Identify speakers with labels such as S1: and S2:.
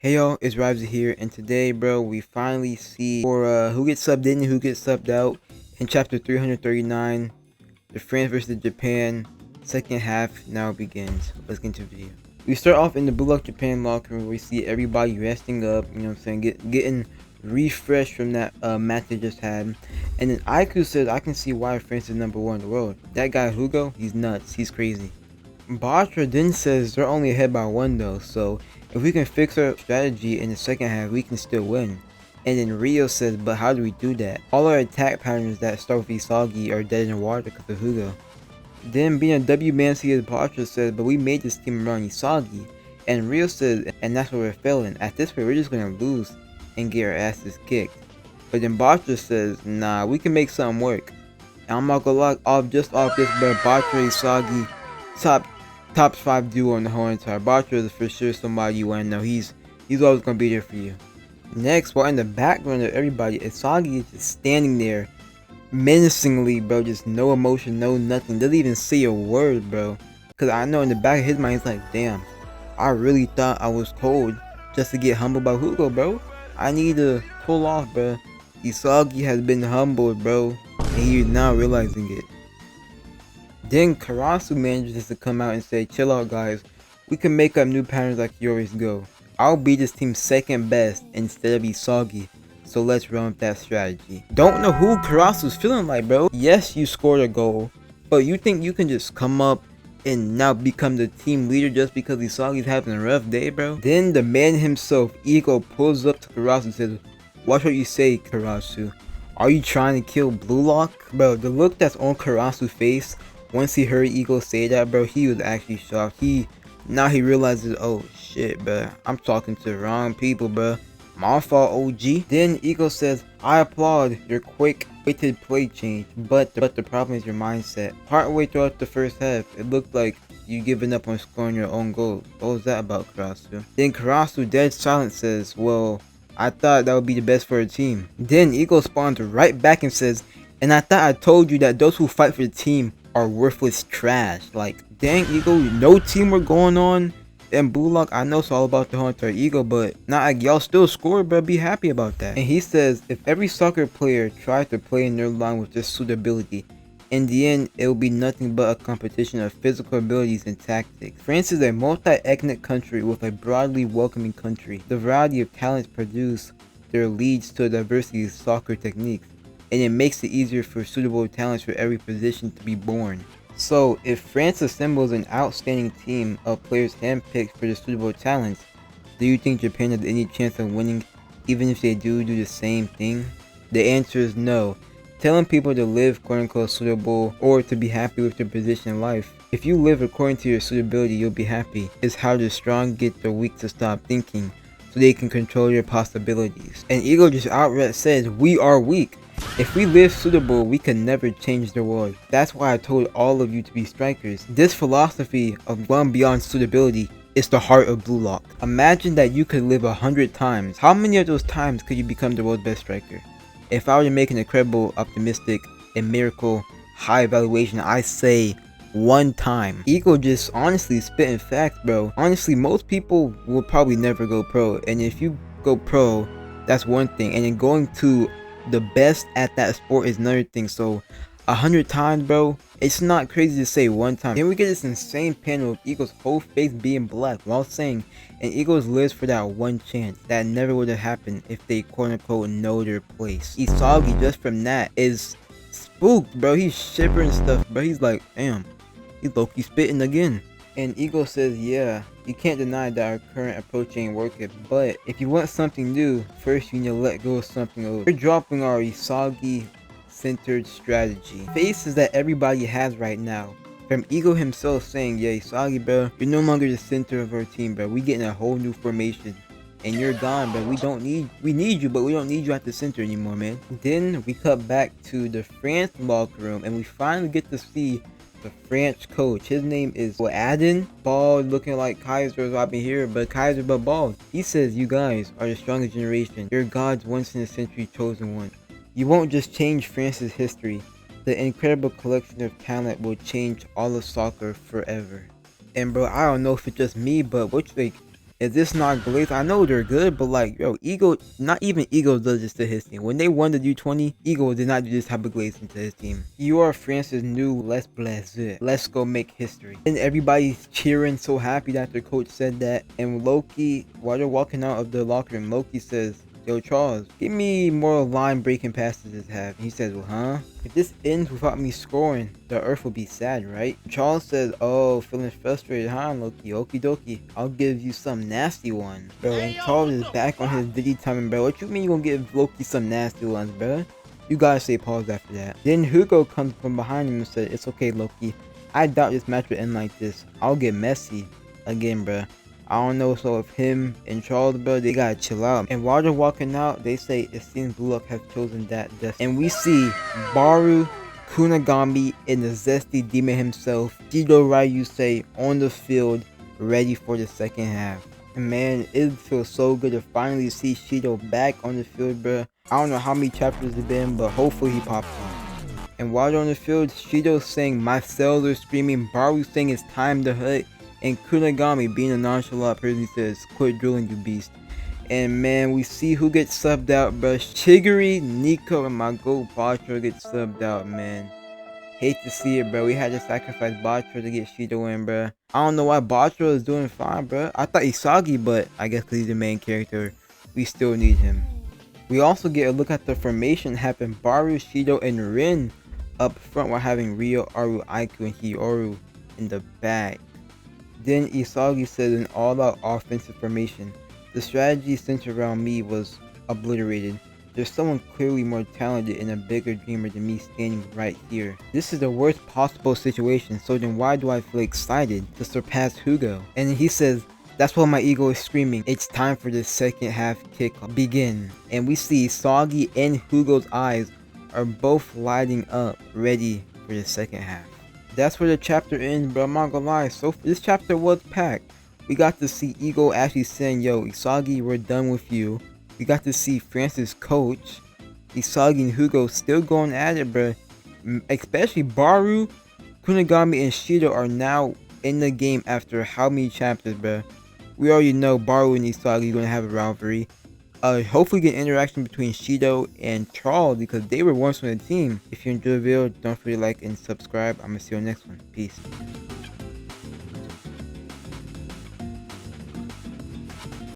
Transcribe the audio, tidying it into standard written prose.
S1: Hey y'all, it's Raizu here, and today, bro, we finally see for who gets subbed in and who gets subbed out in chapter 339, the France versus Japan, second half now begins. Let's get into the video. We start off in the Bluelock Japan locker room where we see everybody resting up, you know what I'm saying, getting refreshed from that match they just had. And then Aiku says, I can see why France is #1 in the world. That guy Hugo, he's nuts, he's crazy. Batra then says they're only ahead by 1 though, so if we can fix our strategy in the second half, we can still win. And then Rio says, but how do we do that? All our attack patterns that start with Isagi are dead in the water because of Hugo. Then being a W man sees Batra says, but we made this team around Isagi. And Rio says, and that's where we're failing. At this point, we're just gonna lose and get our asses kicked. But then Batra says, nah, we can make something work. And I'm not gonna lie, off this, but Batra Isagi, top 5 duo in the whole entire. Batra is for sure somebody you wanna know. He's always gonna be there for you. Next, while in the background of everybody, Isagi is just standing there menacingly, bro. Just no emotion, no nothing. Doesn't even say a word, bro. Cause I know in the back of his mind, he's like, damn, I really thought I was cold just to get humbled by Hugo, bro. I need to pull off, bro. Isagi has been humbled, bro, and he's now realizing it. Then Karasu manages to come out and say, chill out guys, we can make up new patterns like you always go. I'll be this team's second best instead of Isagi, so let's run with that strategy. Don't know who Karasu's feeling like, bro. Yes, you scored a goal, but you think you can just come up and now become the team leader just because Isagi's having a rough day, bro? Then the man himself, Ego, pulls up to Karasu and says, watch what you say, Karasu. Are you trying to kill Bluelock? Bro, the look that's on Karasu's face once he heard Ego say that, bro, he was actually shocked. Now he realizes, oh shit, bro, I'm talking to the wrong people, bro. My fault, OG. Then Ego says, I applaud your quick-witted play change, but the problem is your mindset. Partway throughout the first half, it looked like you giving up on scoring your own goal. What was that about, Karasu? Then Karasu, dead silent, says, well, I thought that would be the best for the team. Then Ego spawns right back and says, and I thought I told you that those who fight for the team are worthless trash. Like, dang, Ego, no teamwork going on in Bluelock. I know it's all about the whole entire Ego, but not like y'all still score, but be happy about that. And he says, if every soccer player tries to play in their line with just suitability, in the end, it will be nothing but a competition of physical abilities and tactics. France is a multi-ethnic country with a broadly welcoming country. The variety of talents produced there leads to a diversity of soccer techniques, and it makes it easier for suitable talents for every position to be born. So, if France assembles an outstanding team of players handpicked for the suitable talents, do you think Japan has any chance of winning even if they do the same thing? The answer is no. Telling people to live quote-unquote suitable or to be happy with their position in life. If you live according to your suitability, you'll be happy. It's how the strong get the weak to stop thinking so they can control your possibilities. And Ego just outright says, we are weak. If we live suitable, we can never change the world. That's why I told all of you to be strikers. This philosophy of going beyond suitability is the heart of Bluelock. Imagine that you could live 100 times. How many of those times could you become the world's best striker? If I were to make an incredible, optimistic, and miracle high evaluation, I say 1 time. Ego just honestly spitting facts, bro. Honestly, most people will probably never go pro, and if you go pro, that's one thing, and then going to the best at that sport is another thing. So 100 times, bro, it's not crazy to say 1 time. Then we get this insane panel of Ego's whole face being black while saying, and Ego's lives for that 1 chance that never would have happened if they quote-unquote know their place. Isagi, just from that, is spooked, bro. He's shivering stuff, bro. He's like, damn, he's low-key spitting again. And Ego says, yeah, you can't deny that our current approach ain't working, but if you want something new, first you need to let go of something old. We're dropping our Isagi-centered strategy. Faces that everybody has right now. From Ego himself saying, yeah, Isagi, bro, you're no longer the center of our team, bro. We getting a whole new formation. And you're gone, bro. We need you, but we don't need you at the center anymore, man. Then we cut back to the France locker room, and we finally get to see the French coach. His name is Adin, bald, looking like Kaiser I've been here, but Kaiser but bald. He says, you guys are the strongest generation. You're God's once-in-a-century chosen one. You won't just change France's history. The incredible collection of talent will change all of soccer forever. And bro, I don't know if it's just me, but what you think? Is this not glazed? I know they're good, but like, yo, Ego, not even Ego does this to his team. When they won the U20, Ego did not do this type of glazing to his team. You are France's new Les Blazes. Let's go make history. And everybody's cheering, so happy that their coach said that. And Loki, while they're walking out of the locker room, Loki says, "Yo, Charles, give me more line-breaking passes this half." And he says, "Well, huh? If this ends without me scoring, the earth will be sad, right?" Charles says, "Oh, feeling frustrated, huh, Loki? Okie dokie. I'll give you some nasty ones." Bro, and Charles is back on his Diddy timing, bro. What you mean you gonna give Loki some nasty ones, bro? You gotta say pause after that. Then Hugo comes from behind him and said, "It's okay, Loki. I doubt this match will end like this. I'll get messy again, bro. I don't know, so if him and Charles, bro, they gotta chill out." And while they're walking out, they say it seems Bluelock has chosen that death. And we see Burū, Kunigami, and the zesty demon himself, Shido Raizu, on the field, ready for the second half. And man, it feels so good to finally see Shido back on the field, bro. I don't know how many chapters it's been, but hopefully he pops on. And while they're on the field, Shido's saying, "My cells are screaming," Burū saying, "It's time to hut," and Kunigami, being a nonchalant person, says, "Quit drilling, you beast." And man, we see who gets subbed out, bro. Shigiri, Nico, and my goat Batra get subbed out, man. Hate to see it, bro. We had to sacrifice Batra to get Shido in, bro. I don't know why Batra is doing fine, bro. I thought Isagi, but I guess because he's the main character, we still need him. We also get a look at the formation having Burū, Shido, and Rin up front while having Ryo, Aru, Aiku, and Hioru in the back. Then Isagi says an all-out offensive formation. "The strategy centered around me was obliterated. There's someone clearly more talented and a bigger dreamer than me standing right here. This is the worst possible situation, so then why do I feel excited to surpass Hugo?" And he says, "That's why my ego is screaming. It's time for the second half kick begin." And we see Isagi and Hugo's eyes are both lighting up, ready for the second half. That's where the chapter ends, bro. I'm not gonna lie. So this chapter was packed. We got to see Ego actually saying, "Yo, Isagi, we're done with you." We got to see France's coach, Isagi and Hugo, still going at it, bro. Especially Burū, Kunigami, and Shido are now in the game after how many chapters, bro. We already know Burū and Isagi are gonna have a rivalry. Hopefully get interaction between Shido and Charles because they were once on the team. If you enjoyed the video, don't forget to like and subscribe. I'm gonna see you on the next one. Peace.